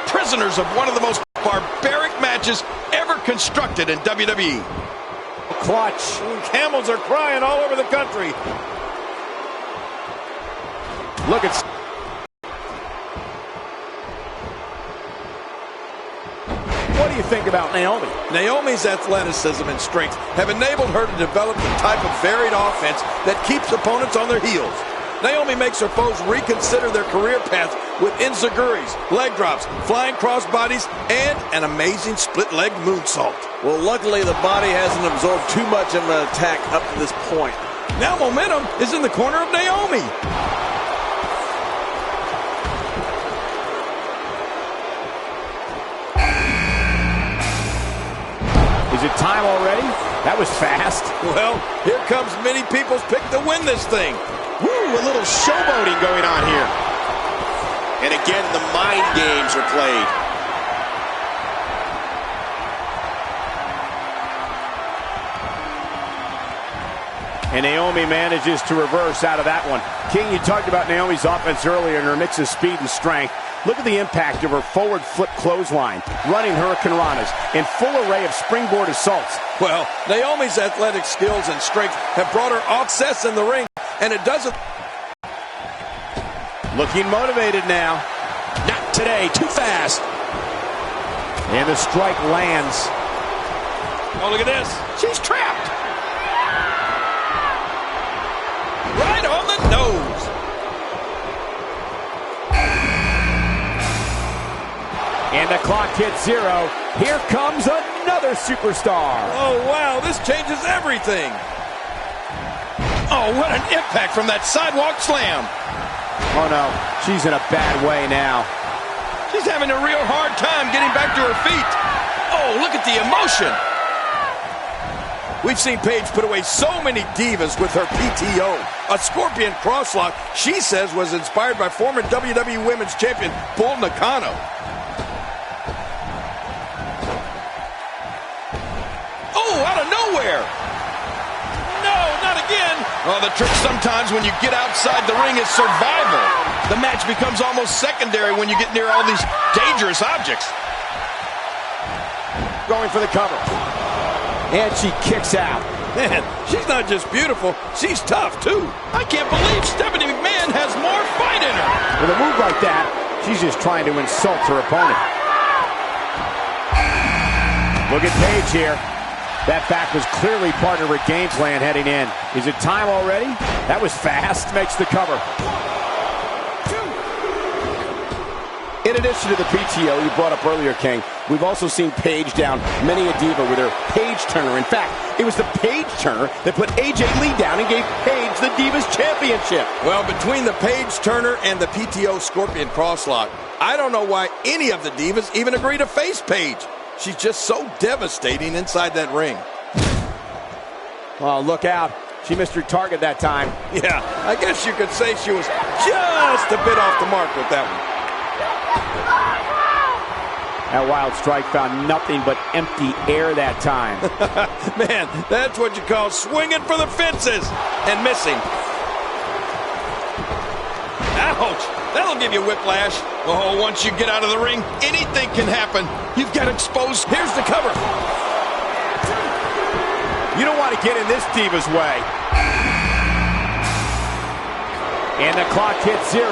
prisoners of one of the most barbaric matches ever constructed in WWE. Clutch. Camels are crying all over the country. Look at... What do you think about Naomi? Naomi's athleticism and strength have enabled her to develop the type of varied offense that keeps opponents on their heels. Naomi makes her foes reconsider their career paths with enziguris, leg drops, flying crossbodies, and an amazing split-leg moonsault. Well, luckily the body hasn't absorbed too much of an attack up to this point. Now momentum is in the corner of Naomi. Is it time already? That was fast. Well, here comes many people's pick to win this thing. Woo, a little showboating going on here. And again, the mind games are played. And Naomi manages to reverse out of that one. King, you talked about Naomi's offense earlier and her mix of speed and strength. Look at the impact of her forward flip clothesline, running hurricane ranas, and full array of springboard assaults. Well, Naomi's athletic skills and strength have brought her success in the ring, and it doesn't... Looking motivated now. Not today, too fast. And the strike lands. Oh, look at this. She's trapped. Right on the nose. And the clock hits 0. Here comes another superstar. Oh, wow, this changes everything. Oh, what an impact from that sidewalk slam. Oh, no, she's in a bad way now. She's having a real hard time getting back to her feet. Oh, look at the emotion. We've seen Paige put away so many divas with her PTO. A scorpion crosslock, she says, was inspired by former WWE Women's Champion Bull Nakano. Oh, out of nowhere. No, not again. Well, the trick sometimes when you get outside the ring is survival. The match becomes almost secondary when you get near all these dangerous objects. Going for the cover. And she kicks out. Man, she's not just beautiful, she's tough, too. I can't believe Stephanie McMahon has more fight in her. With a move like that, she's just trying to insult her opponent. Look at Paige here. That back was clearly part of her game plan heading in. Is it time already? That was fast. Makes the cover. In addition to the PTO you brought up earlier, King, we've also seen Paige down many a diva with her Paige Turner. In fact, it was the Paige Turner that put AJ Lee down and gave Paige the Divas Championship. Well, between the Paige Turner and the PTO Scorpion Crosslock, I don't know why any of the divas even agree to face Paige. She's just so devastating inside that ring. Oh, look out. She missed her target that time. Yeah, I guess you could say she was just a bit off the mark with that one. That wild strike found nothing but empty air that time. Man, that's what you call swinging for the fences and missing. Ouch! That'll give you whiplash. Oh, once you get out of the ring, anything can happen. You've got exposed. Here's the cover. You don't want to get in this diva's way. And the clock hits 0.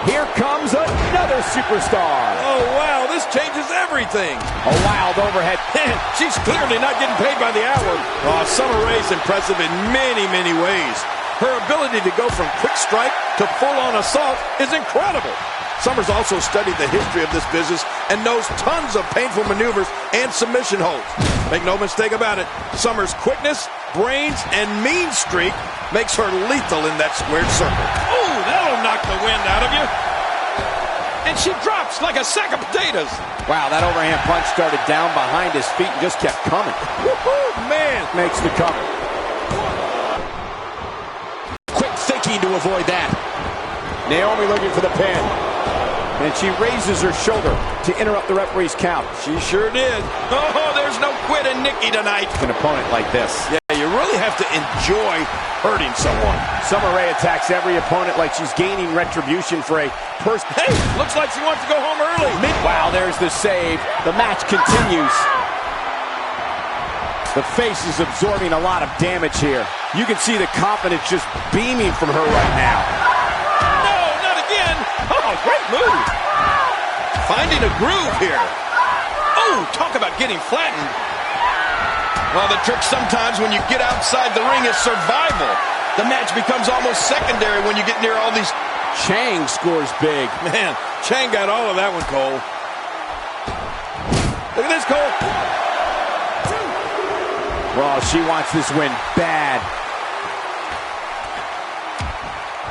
Here comes another superstar. Oh, wow, this changes everything. A wild overhead. Man, she's clearly not getting paid by the hour. Oh, Summer Rae's impressive in many, many ways. Her ability to go from quick strike to full-on assault is incredible. Summer's also studied the history of this business and knows tons of painful maneuvers and submission holds. Make no mistake about it, Summer's quickness, brains, and mean streak makes her lethal in that squared circle. Oh, that'll knock the wind out of you. And she drops like a sack of potatoes. Wow, that overhand punch started down behind his feet and just kept coming. Woohoo, man. Makes the cover. Quick thinking to avoid that. Naomi looking for the pin. And she raises her shoulder to interrupt the referee's count. She sure did. Oh, there's no quit in Nikki tonight. An opponent like this. Yeah, you really have to enjoy hurting someone. Summer Rae attacks every opponent like she's gaining retribution for a person. Hey, looks like she wants to go home early. Wow, there's the save. The match continues. The face is absorbing a lot of damage here. You can see the confidence just beaming from her right now. No, not again. Oh, great move. Finding a groove here. Oh, talk about getting flattened. Well, the trick sometimes when you get outside the ring is survival. The match becomes almost secondary when you get near all these. Chang scores big. Man, Chang got all of that one, Cole. Look at this, Cole. Well, she wants this win bad.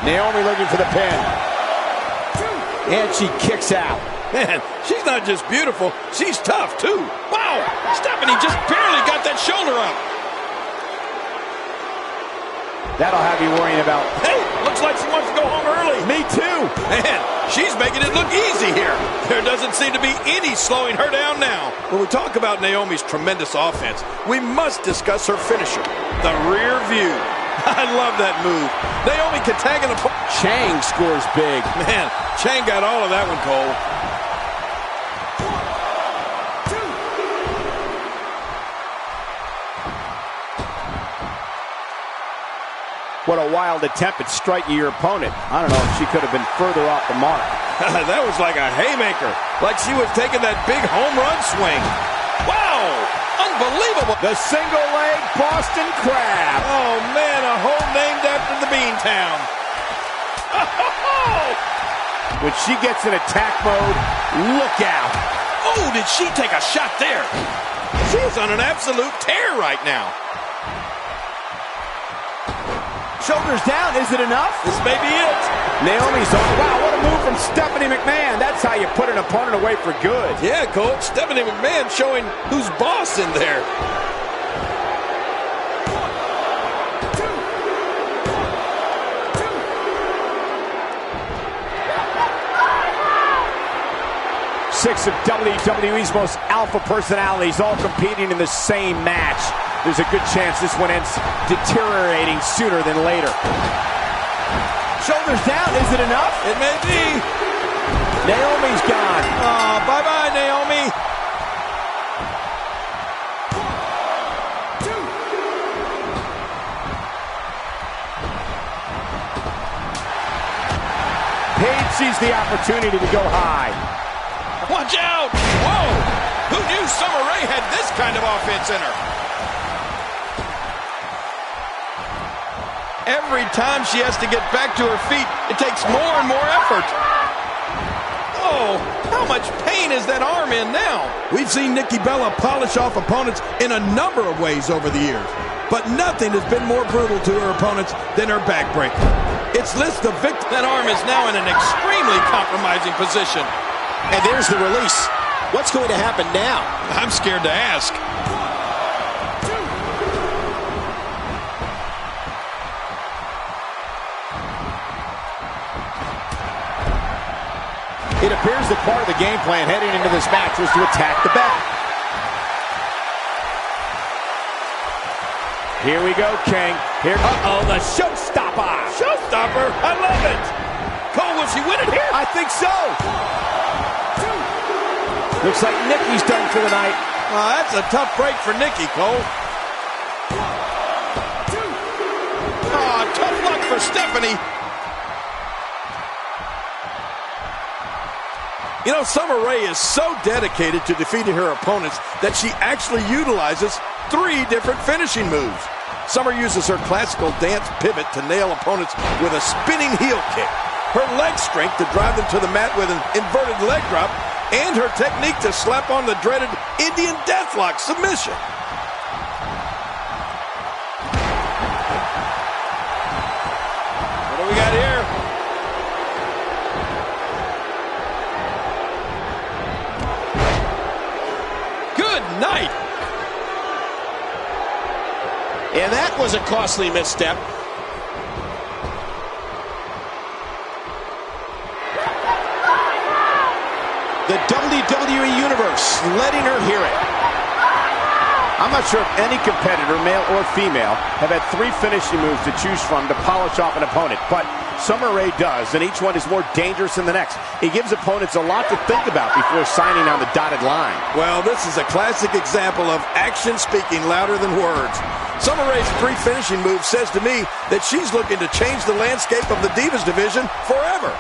Naomi looking for the pin. And she kicks out. Man, she's not just beautiful, she's tough, too. Wow, Stephanie just barely got that shoulder up. That'll have you worrying about. Hey, looks like she wants to go home early. Me too. Man, she's making it look easy here. There doesn't seem to be any slowing her down now. When we talk about Naomi's tremendous offense, we must discuss her finisher, the rear view. I love that move. Naomi can tag an opponent. Chang scores big. Man, Chang got all of that one, Cole. What a wild attempt at striking your opponent. I don't know if she could have been further off the mark. That was like a haymaker, like she was taking that big home run swing. Wow, unbelievable. The single leg Boston Crab. Oh man, a hole named after the Beantown. When she gets in attack mode, look out. Oh, did she take a shot there? She's on an absolute tear right now. Shoulders down, is it enough? This may be it. Naomi's on. Wow, what a move from Stephanie McMahon. That's how you put an opponent away for good. Yeah, Coach, Stephanie McMahon showing who's boss in there. Six of WWE's most alpha personalities all competing in the same match. There's a good chance this one ends deteriorating sooner than later. Shoulders down, is it enough? It may be. Naomi's gone. Oh, bye-bye, Naomi. Paige sees the opportunity to go high. Watch out! Whoa! Who knew Summer Rae had this kind of offense in her? Every time she has to get back to her feet, it takes more and more effort. Oh, how much pain is that arm in now? We've seen Nikki Bella polish off opponents in a number of ways over the years, but nothing has been more brutal to her opponents than her backbreaker. It's lists the victim. That arm is now in an extremely compromising position. And there's the release. What's going to happen now? I'm scared to ask. It appears that part of the game plan heading into this match was to attack the back. Here we go, King. Here, the showstopper. Showstopper? I love it. Cole, will she win it here? I think so. Looks like Nikki's done for the night. That's a tough break for Nikki, Cole. Tough luck for Stephanie. You know, Summer Rae is so dedicated to defeating her opponents that she actually utilizes 3 different finishing moves. Summer uses her classical dance pivot to nail opponents with a spinning heel kick, her leg strength to drive them to the mat with an inverted leg drop, and her technique to slap on the dreaded Indian Deathlock submission. What do we got here? Night. And that was a costly misstep. The WWE Universe letting her hear it. I'm not sure if any competitor, male or female, have had 3 finishing moves to choose from to polish off an opponent, but Summer Rae does, and each one is more dangerous than the next. It gives opponents a lot to think about before signing on the dotted line. Well, this is a classic example of action speaking louder than words. Summer Rae's 3 finishing moves says to me that she's looking to change the landscape of the Divas division forever.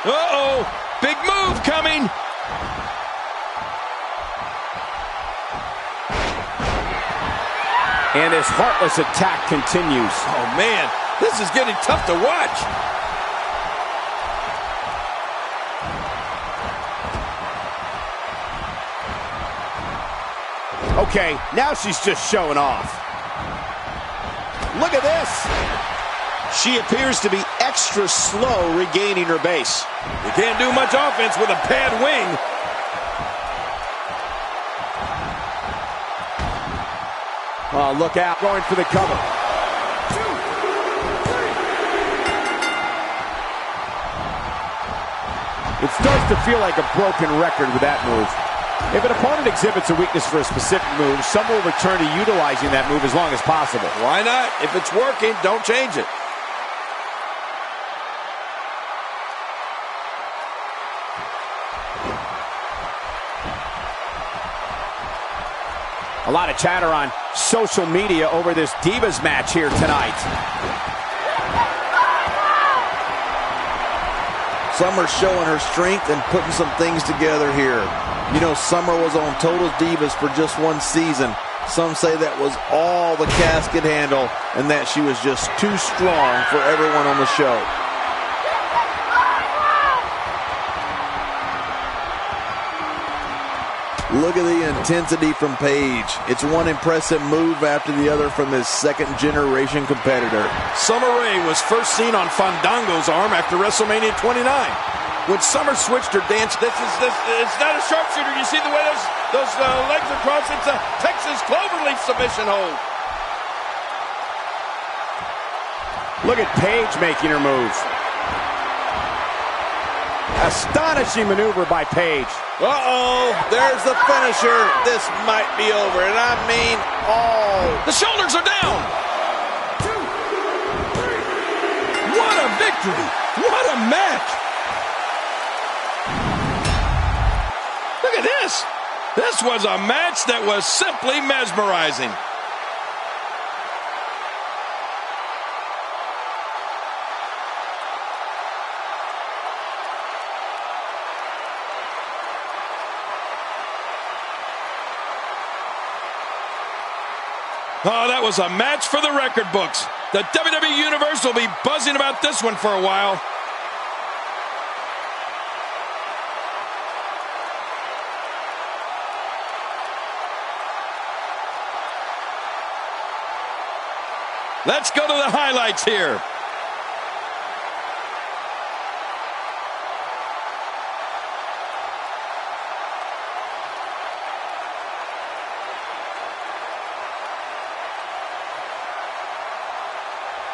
Uh-oh, big move coming. And his heartless attack continues. Oh, man, this is getting tough to watch. Okay, now she's just showing off. Look at this. She appears to be extra slow regaining her base. You can't do much offense with a bad wing. Oh, look out, going for the cover. 2, 3. It starts to feel like a broken record with that move. If an opponent exhibits a weakness for a specific move, some will return to utilizing that move as long as possible. Why not? If it's working, don't change it. A lot of chatter on social media over this Divas match here tonight. Summer's showing her strength and putting some things together here. You know, Summer was on Total Divas for just 1 season. Some say that was all the cask could handle and that she was just too strong for everyone on the show. Look at the intensity from Paige. It's one impressive move after the other from this second-generation competitor. Summer Rae was first seen on Fandango's arm after WrestleMania 29. When Summer switched her dance, it's not a sharpshooter. You see the way those legs are crossed? It's a Texas cloverleaf submission hold. Look at Paige making her move. Astonishing maneuver by Paige. Uh-oh, there's the finisher. This might be over, and I mean all. The shoulders are down. 2, 3. What a victory. What a match. Look at this. This was a match that was simply mesmerizing. Oh, that was a match for the record books. The WWE Universe will be buzzing about this one for a while. Let's go to the highlights here.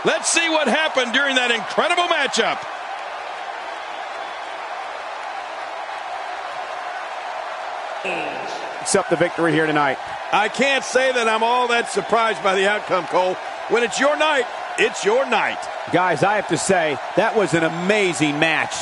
Let's see what happened during that incredible matchup. Accept the victory here tonight. I can't say that I'm all that surprised by the outcome, Cole. When it's your night, it's your night. Guys, I have to say, that was an amazing match.